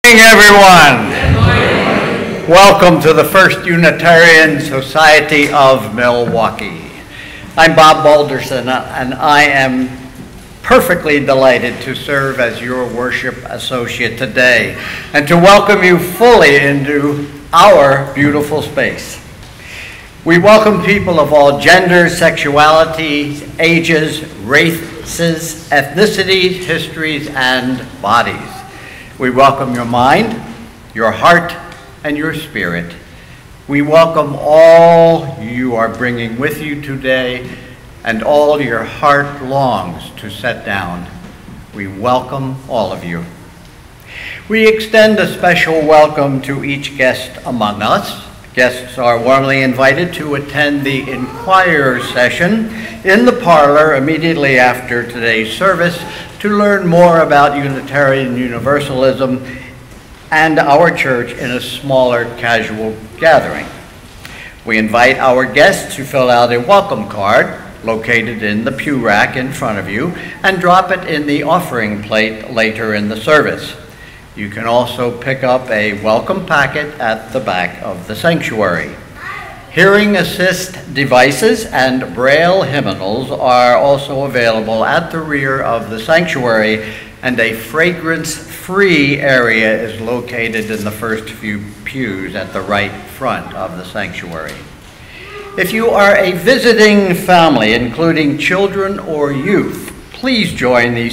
Good morning, everyone. Welcome to the First Unitarian Society of Milwaukee. I'm Bob Balderson, and I am perfectly delighted to serve as your worship associate today and to welcome you fully into our beautiful space. We welcome people of all genders, sexualities, ages, races, ethnicities, histories, and bodies. We welcome your mind, your heart, and your spirit. We welcome all you are bringing with you today and all your heart longs to set down. We welcome all of you. We extend a special welcome to each guest among us. Guests are warmly invited to attend the Inquirer session in the parlor immediately after today's service to learn more about Unitarian Universalism and our church in a smaller casual gathering. We invite our guests to fill out a welcome card located in the pew rack in front of you and drop it in the offering plate later in the service. You can also pick up a welcome packet at the back of the sanctuary. Hearing assist devices and braille hymnals are also available at the rear of the sanctuary, and a fragrance-free area is located in the first few pews at the right front of the sanctuary. If you are a visiting family, including children or youth, please join the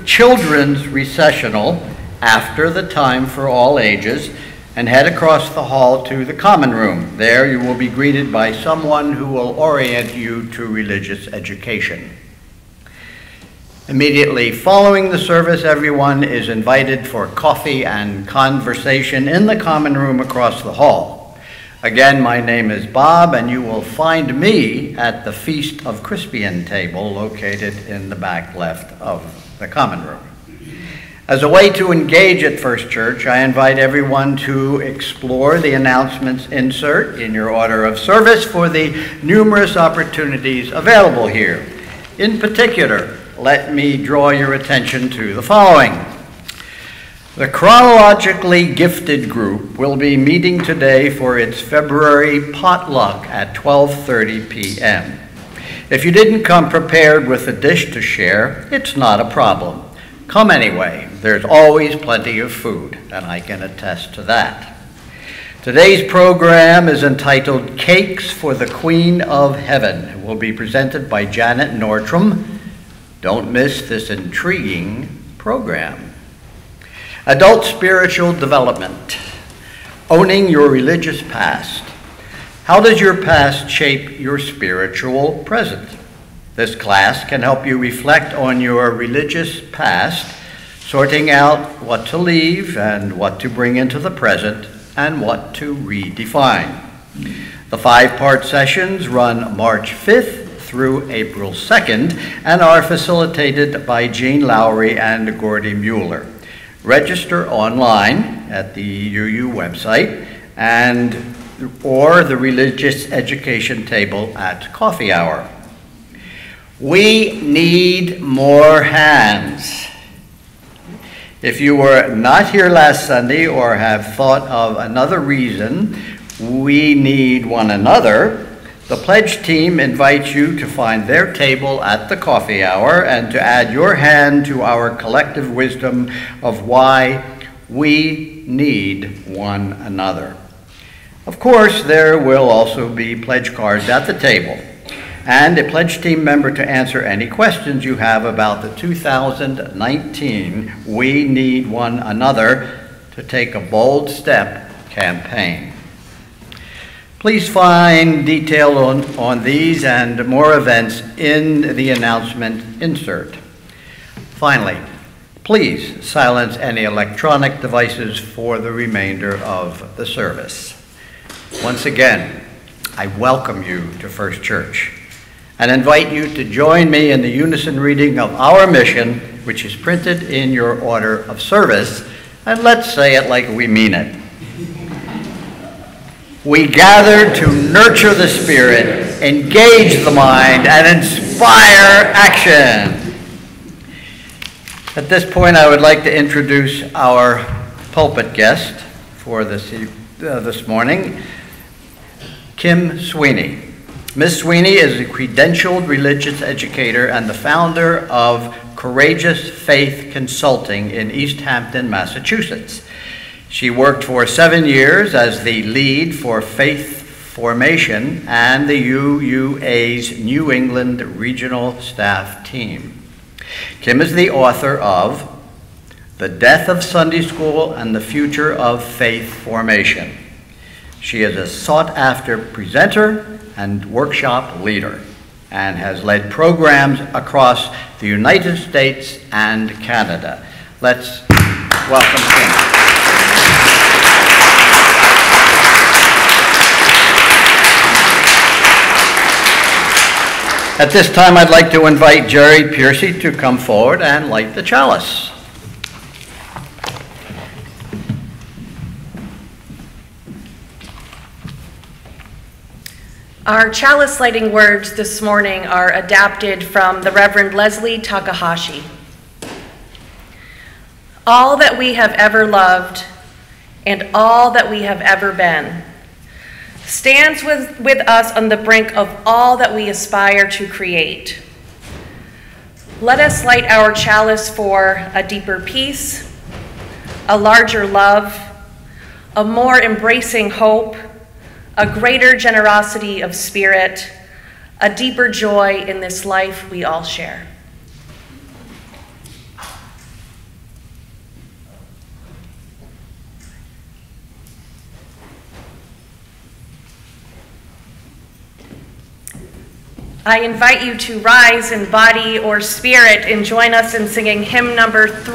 children's recessional after the time for all ages and head across the hall to the common room. There you will be greeted by someone who will orient you to religious education. Immediately following the service, everyone is invited for coffee and conversation in the common room across the hall. Again, my name is Bob, and you will find me at the Feast of Crispian table located in the back left of the common room. As a way to engage at First Church, I invite everyone to explore the announcements insert in your order of service for the numerous opportunities available here. In particular, let me draw your attention to the following. The chronologically gifted group will be meeting today for its February potluck at 12:30 p.m. If you didn't come prepared with a dish to share, it's not a problem. Come anyway. There's always plenty of food, and I can attest to that. Today's program is entitled Cakes for the Queen of Heaven. It will be presented by Janet Nortram. Don't miss this intriguing program. Adult Spiritual Development. Owning your religious past. How does your past shape your spiritual present? This class can help you reflect on your religious past, sorting out what to leave and what to bring into the present and what to redefine. The 5-part sessions run March 5th through April 2nd and are facilitated by Jean Lowry and Gordy Mueller. Register online at the UU website or the religious education table at coffee hour. We need more hands. If you were not here last Sunday or have thought of another reason we need one another, the pledge team invites you to find their table at the coffee hour and to add your hand to our collective wisdom of why we need one another. Of course, there will also be pledge cards at the table, and a pledge team member to answer any questions you have about the 2019 We Need One Another to Take a Bold Step campaign. Please find detail on these and more events in the announcement insert. Finally, please silence any electronic devices for the remainder of the service. Once again, I welcome you to First Church and invite you to join me in the unison reading of our mission, which is printed in your order of service, and let's say it like we mean it. We gather to nurture the spirit, engage the mind, and inspire action. At this point, I would like to introduce our pulpit guest for this morning, Kim Sweeney. Ms. Sweeney is a credentialed religious educator and the founder of Courageous Faith Consulting in East Hampton, Massachusetts. She worked for 7 years as the lead for faith formation and the UUA's New England regional staff team. Kim is the author of The Death of Sunday School and the Future of Faith Formation. She is a sought-after presenter and workshop leader and has led programs across the United States and Canada. Let's welcome Kim. At this time, I'd like to invite Jerry Piercy to come forward and light the chalice. Our chalice lighting words this morning are adapted from the Reverend Leslie Takahashi. All that we have ever loved and all that we have ever been stands with us on the brink of all that we aspire to create. Let us light our chalice for a deeper peace, a larger love, a more embracing hope, a greater generosity of spirit, a deeper joy in this life we all share. I invite you to rise in body or spirit and join us in singing hymn number 3.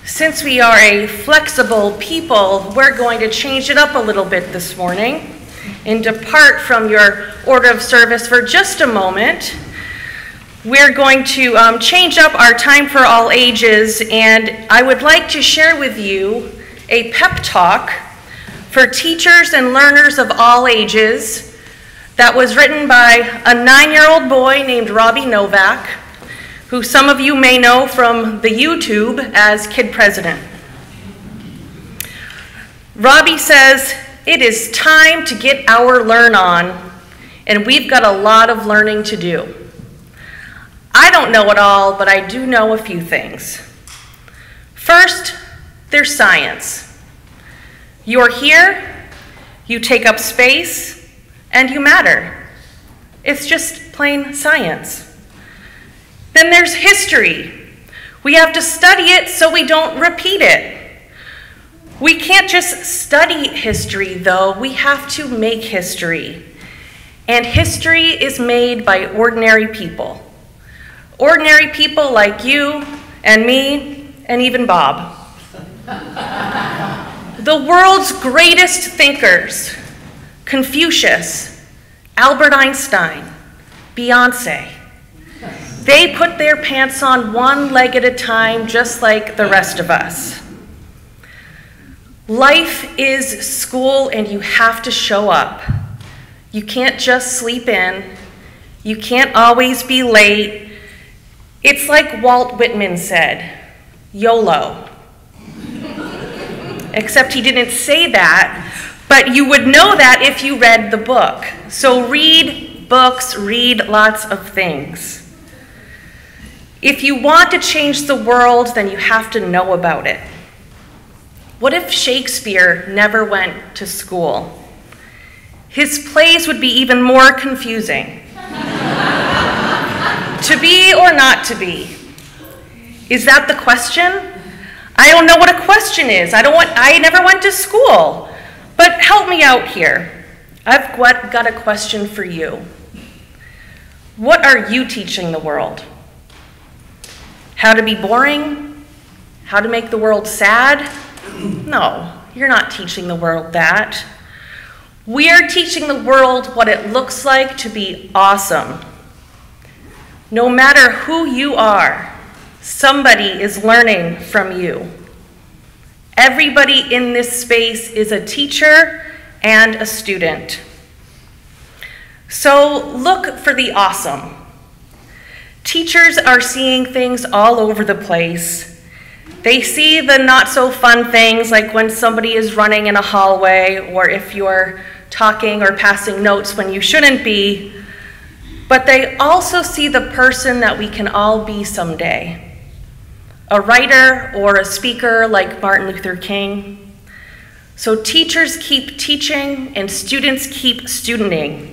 Since we are a flexible people, we're going to change it up a little bit this morning and depart from your order of service for just a moment. We're going to change up our time for all ages, and I would like to share with you a pep talk for teachers and learners of all ages that was written by a 9-year-old boy named Robbie Novak, who some of you may know from the YouTube as Kid President. Robbie says, "It is time to get our learn on, and we've got a lot of learning to do. I don't know it all, but I do know a few things. First, there's science. You're here, you take up space, and you matter. It's just plain science. Then there's history. We have to study it so we don't repeat it. We can't just study history, though. We have to make history. And history is made by ordinary people. Ordinary people like you and me and even Bob. The world's greatest thinkers, Confucius, Albert Einstein, Beyonce. They put their pants on one leg at a time, just like the rest of us. Life is school, and you have to show up. You can't just sleep in. You can't always be late. It's like Walt Whitman said, YOLO. Except he didn't say that, but you would know that if you read the book. So read books, read lots of things. If you want to change the world, then you have to know about it. What if Shakespeare never went to school? His plays would be even more confusing. To be or not to be? Is that the question? I don't know what a question is. I never went to school. But help me out here. I've got a question for you. What are you teaching the world? How to be boring? How to make the world sad? No, you're not teaching the world that. We are teaching the world what it looks like to be awesome. No matter who you are, somebody is learning from you. Everybody in this space is a teacher and a student. So look for the awesome. Teachers are seeing things all over the place. They see the not so fun things, like when somebody is running in a hallway, or if you're talking or passing notes when you shouldn't be. But they also see the person that we can all be someday. A writer or a speaker like Martin Luther King. So teachers keep teaching and students keep studenting.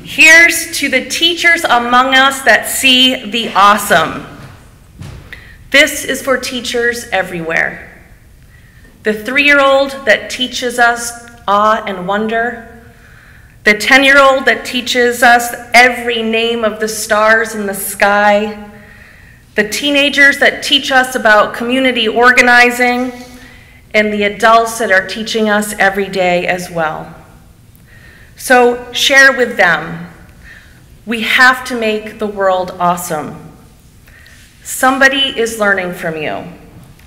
Here's to the teachers among us that see the awesome. This is for teachers everywhere. The 3-year-old that teaches us awe and wonder. The 10-year-old that teaches us every name of the stars in the sky. The teenagers that teach us about community organizing. And the adults that are teaching us every day as well. So share with them. We have to make the world awesome. Somebody is learning from you.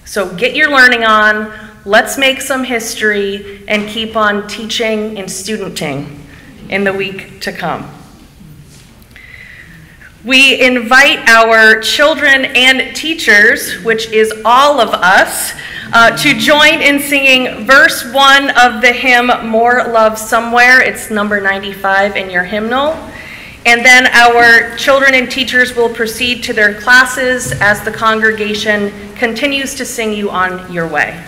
So get your learning on, let's make some history, and keep on teaching and studenting in the week to come. We invite our children and teachers, which is all of us, to join in singing verse 1 of the hymn, More Love Somewhere. It's number 95 in your hymnal. And then our children and teachers will proceed to their classes as the congregation continues to sing you on your way.